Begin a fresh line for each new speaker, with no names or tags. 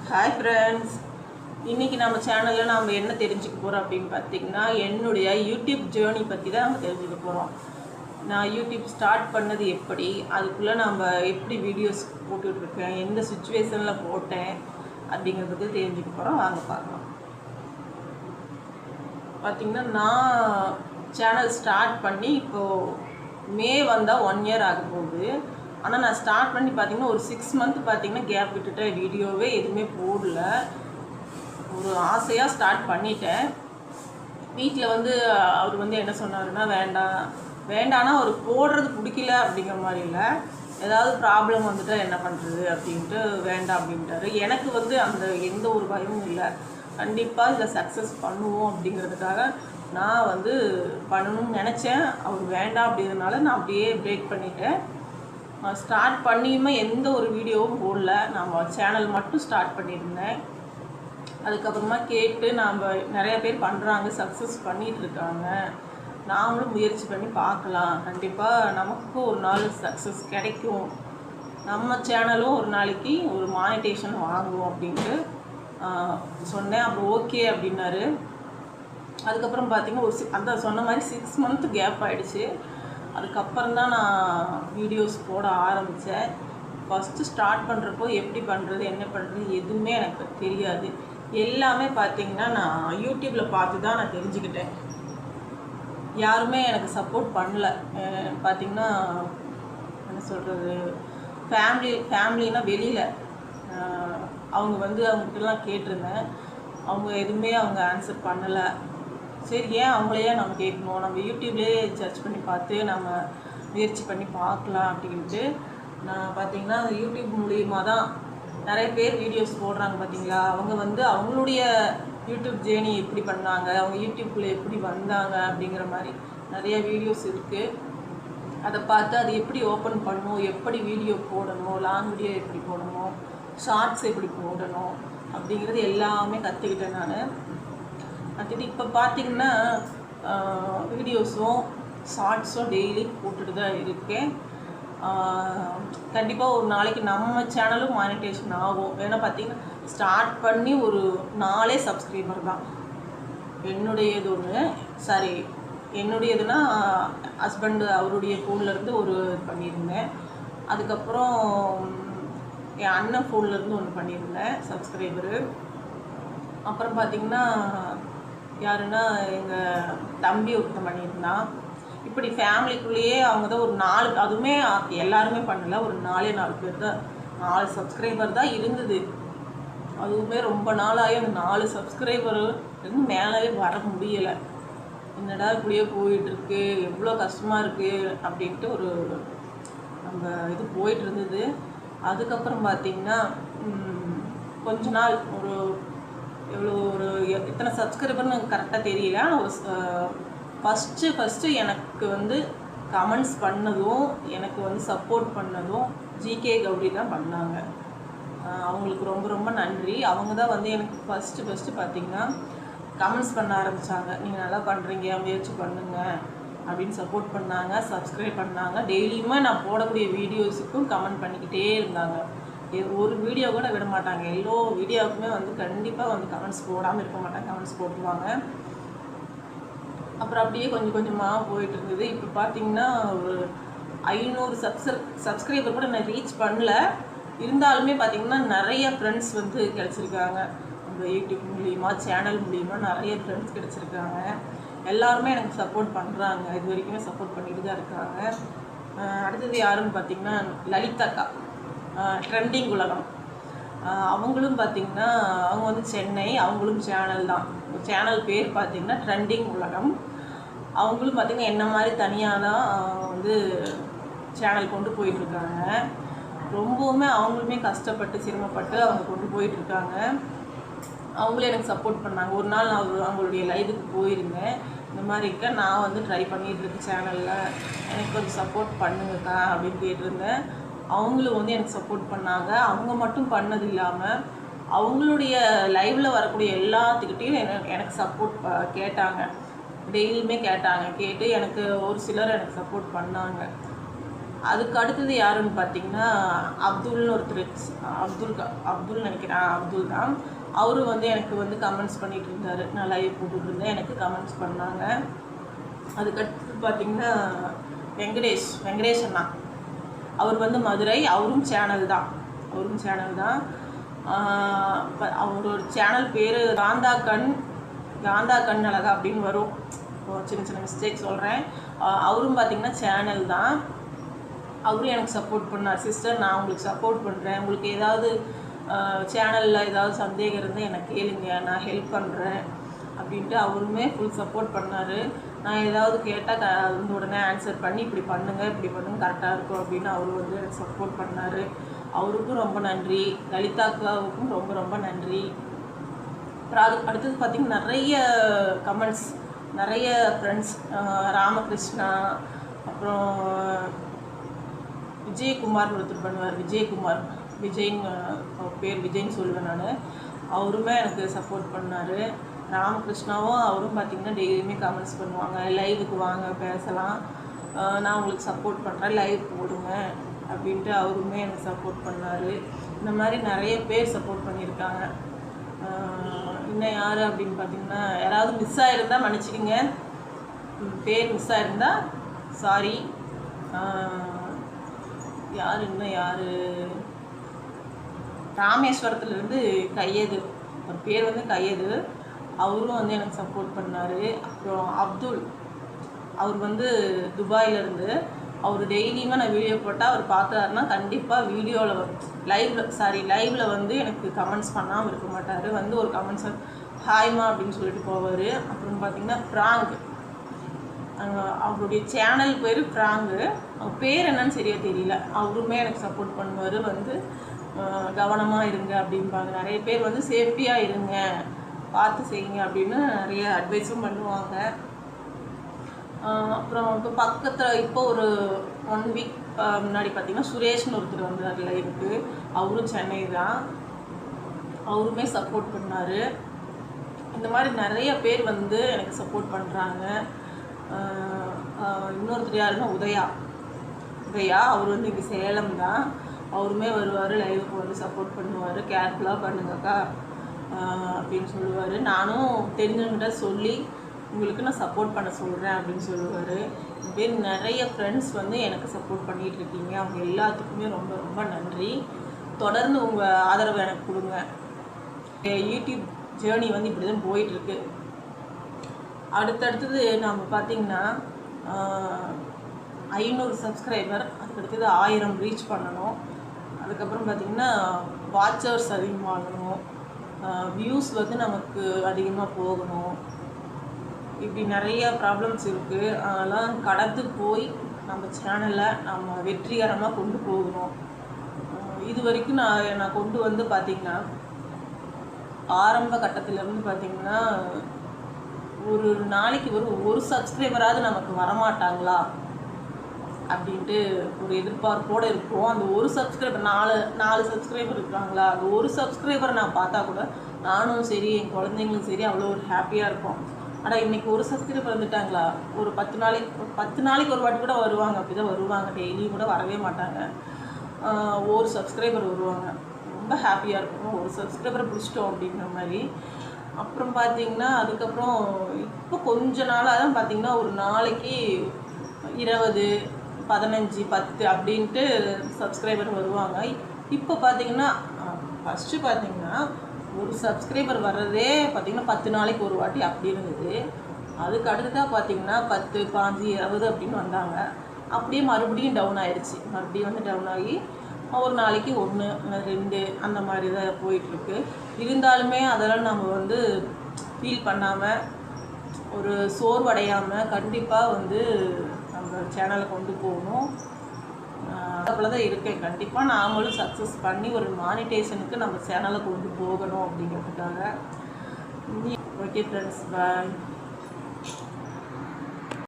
Hi friends, இன்றைக்கி நம்ம சேனலில் நாம் என்ன தெரிஞ்சுக்க போகிறோம் அப்படின்னு பார்த்திங்கன்னா, என்னுடைய யூடியூப் ஜேர்னி பற்றி தான் நம்ம தெரிஞ்சுக்க போகிறோம். நான் யூடியூப் ஸ்டார்ட் பண்ணது எப்படி, அதுக்குள்ளே நம்ம எப்படி வீடியோஸ் போட்டுட்ருக்கேன், எந்த சுச்சுவேஷனில் போட்டேன் அப்படிங்கிறத பற்றி தெரிஞ்சுக்க போகிறோம். வாங்க பார்க்கலாம். பார்த்திங்கன்னா, நான் சேனல் ஸ்டார்ட் பண்ணி இப்போது மே வந்தால் 1 இயர் ஆக போகுது. ஆனால் நான் ஸ்டார்ட் பண்ணி பார்த்திங்கன்னா ஒரு 6 மந்த் பார்த்திங்கன்னா கேப் விட்டுட்டேன். வீடியோவே எதுவுமே போடல. ஒரு ஆசையாக ஸ்டார்ட் பண்ணிட்டேன். வீட்டில் அவர் என்ன சொன்னாருன்னா, வேண்டானா அவர் போடுறது பிடிக்கல அப்படிங்கிற மாதிரி இல்லை, ஏதாவது ப்ராப்ளம் வந்துட்டால் என்ன பண்ணுறது அப்படின்ட்டு வேண்டாம் அப்படின்ட்டாரு. எனக்கு அந்த எந்த ஒரு பயமும் இல்லை. கண்டிப்பாக இதை சக்ஸஸ் பண்ணுவோம் அப்படிங்கிறதுக்காக நான் பண்ணணும்னு நினச்சேன். அவர் வேண்டாம் அப்படிங்கிறதுனால நான் அப்படியே பிரேக் பண்ணிட்டேன். ஸ்டார்ட் பண்ணியுமே எந்த ஒரு வீடியோவும் போடல. நம்ம சேனல் மட்டும் ஸ்டார்ட் பண்ணியிருந்தேன். அதுக்கப்புறமா கேட்டு நிறைய பேர் பண்ணுறாங்க, சக்ஸஸ் பண்ணிகிட்ருக்காங்க. நாமளும் முயற்சி பண்ணி பார்க்கலாம். கண்டிப்பாக நமக்கும் ஒரு நாள் சக்ஸஸ் கிடைக்கும். நம்ம சேனலும் ஒரு நாளைக்கு ஒரு மானிட்டேஷன் வாங்குவோம் அப்படின்ட்டு சொன்னேன். அப்புறம் ஓகே அப்படின்னாரு. அதுக்கப்புறம் பார்த்திங்கன்னா அந்த சொன்ன மாதிரி 6 மந்த் கேப் ஆகிடுச்சு. அதுக்கப்புறம் தான் நான் வீடியோஸ் போட ஆரம்பித்தேன். ஃபஸ்ட்டு ஸ்டார்ட் பண்ணுறப்போ எப்படி பண்ணுறது, என்ன பண்ணுறது எதுவுமே எனக்கு தெரியாது. எல்லாமே பார்த்திங்கன்னா நான் யூடியூப்பில் பார்த்து தான் நான் தெரிஞ்சுக்கிட்டேன். யாருமே எனக்கு சப்போர்ட் பண்ணல. பார்த்திங்கன்னா என்ன சொல்கிறது, ஃபேமிலினா வெளியில் அவங்ககிட்டலாம் கேட்டிருந்தேன். அவங்க எதுவுமே ஆன்சர் பண்ணலை. சரி, ஏன் அவங்களையே நம்ம கேட்கணும், நம்ம யூடியூப்லேயே சர்ச் பண்ணி பார்த்து நம்ம முயற்சி பண்ணி பார்க்கலாம் அப்படின்ட்டு நான் பார்த்திங்கன்னா யூடியூப் மூலிமா தான் நிறைய பேர் வீடியோஸ் போடுறாங்க. பார்த்திங்களா, அவங்க அவங்களுடைய யூடியூப் ஜேர்னி எப்படி பண்ணாங்க, அவங்க யூடியூப்குள்ளே எப்படி வந்தாங்க அப்படிங்கிற மாதிரி நிறைய வீடியோஸ் இருக்குது. அதை பார்த்து அது எப்படி ஓப்பன் பண்ணணும், எப்படி வீடியோ போடணும், லாங் வீடியோ எப்படி போடணும், ஷார்ட்ஸ் எப்படி போடணும் அப்படிங்கிறது எல்லாமே கற்றுக்கிட்டேன் நான். அடுத்தது இப்போ பார்த்திங்கன்னா வீடியோஸும் ஷார்ட்ஸும் டெய்லி போட்டுட்டு தான் இருக்கேன். கண்டிப்பாக ஒரு நாளைக்கு நம்ம சேனலும் மானிட்டேஷன் ஆகும். ஏன்னா பார்த்திங்கன்னா ஸ்டார்ட் பண்ணி ஒரு 4 சப்ஸ்கிரைபர் தான். என்னுடையதுன்னா ஹஸ்பண்டு அவருடைய ஃபோன்லேருந்து ஒரு பண்ணியிருந்தேன். அதுக்கப்புறம் என் அண்ணன் ஃபோன்லேருந்து ஒன்று பண்ணியிருந்தேன் சப்ஸ்கிரைபரு. அப்புறம் பார்த்திங்கன்னா யாருன்னா எங்கள் தம்பி ஒருத்தன் பண்ணியிருந்தான். இப்படி ஃபேமிலிக்குள்ளேயே அவங்க தான் ஒரு 4, அதுவுமே எல்லாருமே பண்ணலை, ஒரு 4 பேர் தான், 4 சப்ஸ்கிரைபர் தான் இருந்தது. அதுவுமே ரொம்ப நாளாகி அந்த 4 சப்ஸ்கிரைபர் மேலே வர முடியலை. என்னடா இப்படியே போயிட்டுருக்கு, எவ்வளோ கஷ்டமாக இருக்குது அப்படின்ட்டு ஒரு இது போயிட்டு இருந்தது. அதுக்கப்புறம் பார்த்திங்கன்னா கொஞ்ச நாள் ஒரு எத்தனை சப்ஸ்கிரைபர்னு கரெக்டாக தெரியல. ஃபஸ்ட்டு எனக்கு கமெண்ட்ஸ் பண்ணதும், எனக்கு சப்போர்ட் பண்ணதும் ஜிகே கௌரி தான் பண்ணாங்க. அவங்களுக்கு ரொம்ப ரொம்ப நன்றி. அவங்க தான் எனக்கு ஃபஸ்ட்டு பார்த்திங்கன்னா கமெண்ட்ஸ் பண்ண ஆரம்பித்தாங்க. நீங்கள் நல்லா பண்ணுறீங்க, முயற்சி பண்ணுங்க அப்படின்னு சப்போர்ட் பண்ணாங்க, சப்ஸ்கிரைப் பண்ணாங்க. டெய்லியுமே நான் போடக்கூடிய வீடியோஸுக்கும் கமெண்ட் பண்ணிக்கிட்டே இருந்தாங்க. ஒரு வீடியோ கூட விட மாட்டாங்க. எல்லா வீடியோவுக்குமே கண்டிப்பாக கமெண்ட்ஸ் போடாமல் இருக்க மாட்டாங்க, கமெண்ட்ஸ் போட்டுருவாங்க. அப்புறம் அப்படியே கொஞ்சம் கொஞ்சமாக போயிட்டு இருந்தது. இப்போ பார்த்திங்கன்னா ஒரு 500 சப்ஸ்கிரைபர் கூட நான் ரீச் பண்ணல. இருந்தாலுமே பார்த்திங்கன்னா நிறைய ஃப்ரெண்ட்ஸ் கிடச்சிருக்காங்க. அந்த யூடியூப் மூலிமா, சேனல் மூலிமா நிறைய ஃப்ரெண்ட்ஸ் கிடச்சிருக்காங்க. எல்லாருமே எனக்கு சப்போர்ட் பண்ணுறாங்க, இது வரைக்குமே சப்போர்ட் பண்ணிட்டு தான் இருக்காங்க. அடுத்தது யாருன்னு பார்த்திங்கன்னா லலிதாக்கா, ட்ரெண்டிங் உலகம். அவங்களும் பார்த்திங்கன்னா அவங்க சென்னை, அவங்களும் சேனல் தான். சேனல் பேர் பார்த்திங்கன்னா ட்ரெண்டிங் உலகம். அவங்களும் பார்த்திங்கன்னா என்ன மாதிரி தனியாக தான் சேனல் கொண்டு போயிட்டுருக்காங்க. ரொம்பவுமே அவங்களுமே கஷ்டப்பட்டு சிரமப்பட்டு அவங்க கொண்டு போயிட்டுருக்காங்க. அவங்களே எனக்கு சப்போர்ட் பண்ணாங்க. ஒரு நாள் நான் அவங்களுடைய லைவுக்கு போயிருந்தேன். இந்த மாதிரி இருக்க நான் ட்ரை பண்ணிகிட்ருக்கு சேனலில், எனக்கு கொஞ்சம் சப்போர்ட் பண்ணுங்கக்கா அப்படின்னு கேட்டிருந்தேன். அவங்களும் எனக்கு சப்போர்ட் பண்ணாங்க. அவங்க மட்டும் பண்ணது இல்லாமல் அவங்களுடைய லைவில் வரக்கூடிய எல்லாத்துக்கிட்டையும் எனக்கு சப்போர்ட் கேட்டாங்க. டெய்லியுமே கேட்டாங்க. கேட்டு எனக்கு ஒரு சிலர் எனக்கு சப்போர்ட் பண்ணாங்க. அதுக்கு அடுத்தது யாருன்னு பார்த்தீங்கன்னா அப்துல்னு ஒருத்தர், அப்துல் நினைக்கிறேன், அப்துல் தான். அவரு வந்து எனக்கு வந்து கமெண்ட்ஸ் பண்ணிகிட்டு இருந்தார். நான் லைவ் போட்டுட்ருந்தேன், எனக்கு கமெண்ட்ஸ் பண்ணாங்க. அதுக்கடுத்து பார்த்தீங்கன்னா வெங்கடேஷ் அண்ணா, அவர் வந்து மதுரை, அவரும் சேனல் தான். அவரோட சேனல் பேர் காந்தா கண் அழகா அப்படின்னு வரும். சின்ன மிஸ்டேக் சொல்கிறேன். அவரும் பார்த்திங்கன்னா சேனல் தான். அவரும் எனக்கு சப்போர்ட் பண்ணார். சிஸ்டர், நான் உங்களுக்கு சப்போர்ட் பண்ணுறேன், உங்களுக்கு ஏதாவது சேனலில் ஏதாவது சந்தேகம் இருந்தால் எனக்கு கேளுங்க, நான் ஹெல்ப் பண்ணுறேன் அப்படின்ட்டு அவருமே ஃபுல் சப்போர்ட் பண்ணார். நான் ஏதாவது கேட்டால் வந்து உடனே ஆன்சர் பண்ணி இப்படி பண்ணுங்கள் கரெக்டாக இருக்கும் அப்படின்னு அவர் வந்து எனக்கு சப்போர்ட் பண்ணார். அவருக்கும் ரொம்ப நன்றி. லலிதாக்காவுக்கும் ரொம்ப ரொம்ப நன்றி. அப்புறம் அதுக்கு அடுத்தது பார்த்திங்கன்னா நிறைய கமெண்ட்ஸ், நிறைய ஃப்ரெண்ட்ஸ், ராமகிருஷ்ணா, அப்புறம் விஜயகுமார்னு ஒருத்தர் பண்ணுவார், விஜய்ன்னு பேர் விஜய்ன்னு சொல்லுவேன் நான். அவருமே எனக்கு சப்போர்ட் பண்ணார். ராமகிருஷ்ணாவும் அவரும் பார்த்திங்கன்னா டெய்லியுமே கமெண்ட்ஸ் பண்ணுவாங்க, லைவுக்கு வாங்க பேசலாம், நான் உங்களுக்கு சப்போர்ட் பண்ணுறேன், லைவ் போடுங்க அப்படின்ட்டு அவருமே எனக்கு சப்போர்ட் பண்ணார். இந்த மாதிரி நிறைய பேர் சப்போர்ட் பண்ணியிருக்காங்க. இன்னும் யார் அப்படின்னு பார்த்திங்கன்னா, யாராவது மிஸ் ஆகிருந்தால் மன்னிச்சிக்கிங்க, பேர் மிஸ் ஆகிருந்தால் சாரி. யார் ராமேஸ்வரத்துலேருந்து கையது, ஒரு பேர் வந்து கையது, அவரும் வந்து எனக்கு சப்போர்ட் பண்ணார். அப்புறம் அப்துல், அவர் வந்து துபாயிலேருந்து, அவர் டெய்லியுமே நான் வீடியோ போட்டால் அவர் பார்க்குறாருன்னா கண்டிப்பாக லைவில் வந்து எனக்கு கமெண்ட்ஸ் பண்ணாமல் இருக்க மாட்டார். வந்து ஒரு கமெண்ட்ஸ் ஹாய்மா அப்படின்னு சொல்லிட்டு போவார். அப்புறம் பார்த்திங்கன்னா ஃப்ராங்க், அவருடைய சேனல் பேர் ஃப்ராங்கு, அவர் பேர் என்னன்னு சரியாக தெரியல, அவருமே எனக்கு சப்போர்ட் பண்ணுவார். வந்து கவனமாக இருங்க அப்படின்பாங்க. நிறைய பேர் வந்து சேஃப்டியாக இருங்க, பார்த்து செய்யுங்க அப்படின்னு நிறைய அட்வைஸும் பண்ணுவாங்க. அப்புறம் இப்போ பக்கத்தில் இப்போ ஒரு 1 வீக் முன்னாடி பார்த்திங்கன்னா சுரேஷ்னு ஒருத்தர் வந்தார் லைவுக்கு. அவரும் சென்னை தான், அவருமே சப்போர்ட் பண்ணார். இந்த மாதிரி நிறைய பேர் வந்து எனக்கு சப்போர்ட் பண்ணுறாங்க. இன்னொருத்தர் யாருன்னா உதயா, அவர் வந்து இங்கே சேலம் தான். அவருமே வருவார், லைவுக்கு வந்து சப்போர்ட் பண்ணுவார், கேர்ஃபுல்லாக பண்ணுங்கக்கா அப்படின்னு சொல்லுவார். நானும் தெரிஞ்சவங்கிட்ட சொல்லி உங்களுக்கு நான் சப்போர்ட் பண்ண சொல்கிறேன் அப்படின்னு சொல்லுவார். இப்படி நிறைய ஃப்ரெண்ட்ஸ் வந்து எனக்கு சப்போர்ட் பண்ணிகிட்ருக்கீங்க. அவங்க எல்லாத்துக்குமே ரொம்ப ரொம்ப நன்றி. தொடர்ந்து உங்கள் ஆதரவு எனக்கு கொடுங்க. யூடியூப் ஜேர்னி வந்து இப்படி தான் போயிட்டுருக்கு. அடுத்தடுத்தது நம்ம பார்த்திங்கன்னா 500 சப்ஸ்கிரைபர், அதுக்கடுத்தது 1000 ரீச் பண்ணணும். அதுக்கப்புறம் பார்த்திங்கன்னா வாட்சர்ஸ் அதிகமாகணும், வியூஸ் வந்து நமக்கு அதிகமாக போகணும். இப்படி நிறைய ப்ராப்ளம்ஸ் இருக்குது. அதெல்லாம் கடந்து போய் நம்ம சேனலை நம்ம வெற்றிகரமாக கொண்டு போகணும். இது வரைக்கும் நான் கொண்டு வந்து பார்த்திங்கன்னா ஆரம்ப கட்டத்திலேருந்து பார்த்திங்கன்னா ஒரு நாளைக்கு ஒரு சப்ஸ்கிரைபராவது நமக்கு வரமாட்டாங்களா அப்படின்ட்டு ஒரு எதிர்பார்ப்போடு இருக்கும். அந்த ஒரு சப்ஸ்கிரைபர், 4 சப்ஸ்கிரைபர் இருக்காங்களா, அந்த ஒரு சப்ஸ்கிரைபரை நான் பார்த்தா கூட நானும் சரி என் குழந்தைங்களும் சரி அவ்வளோ ஒரு ஹாப்பியாக இருக்கும். ஆனால் இன்றைக்கி ஒரு சப்ஸ்கிரைபர் வந்துட்டாங்களா, ஒரு 10 நாளைக்கு ஒரு வாட்டி கூட வருவாங்க, அப்படி தான் வருவாங்க, டெய்லியும் கூட வரவே மாட்டாங்க. ஒரு சப்ஸ்கிரைபர் வருவாங்க, ரொம்ப ஹாப்பியாக இருக்கும், ஒரு சப்ஸ்கிரைபரை பிடிச்சிட்டோம் அப்படிங்கிற மாதிரி. அப்புறம் பார்த்திங்கன்னா அதுக்கப்புறம் இப்போ கொஞ்ச நாளாக தான் பார்த்திங்கன்னா ஒரு நாளைக்கு 20, 15, 10 அப்படின்ட்டு சப்ஸ்கிரைபர் வருவாங்க. இப்போ பார்த்திங்கன்னா ஃபஸ்ட்டு பார்த்திங்கன்னா ஒரு சப்ஸ்கிரைபர் வர்றதே பார்த்திங்கன்னா 10 நாளைக்கு ஒரு வாட்டி அப்படி இருந்தது. அதுக்கு அடுத்ததாக பார்த்திங்கன்னா 10, 15, 20 அப்படின்னு வந்தாங்க. அப்படியே மறுபடியும் டவுன் ஆயிடுச்சு. மறுபடியும் வந்து டவுன் ஆகி ஒரு நாளைக்கு 1, 2 அந்த மாதிரி தான் போயிட்டுருக்கு. இருந்தாலுமே அதெல்லாம் நம்ம வந்து ஃபீல் பண்ணாமல், ஒரு சோர்வடையாமல் கண்டிப்பாக வந்து நம்ம சேனலை கொண்டு போகணும். அதுபோல் தான் இருக்கேன். கண்டிப்பாக நாமளும் சக்ஸஸ் பண்ணி ஒரு மானிட்டேஷனுக்கு நம்ம சேனலை கொண்டு போகணும் அப்படிங்கிறதுக்காக. ஓகே ஃப்ரெண்ட்ஸ், பாய்.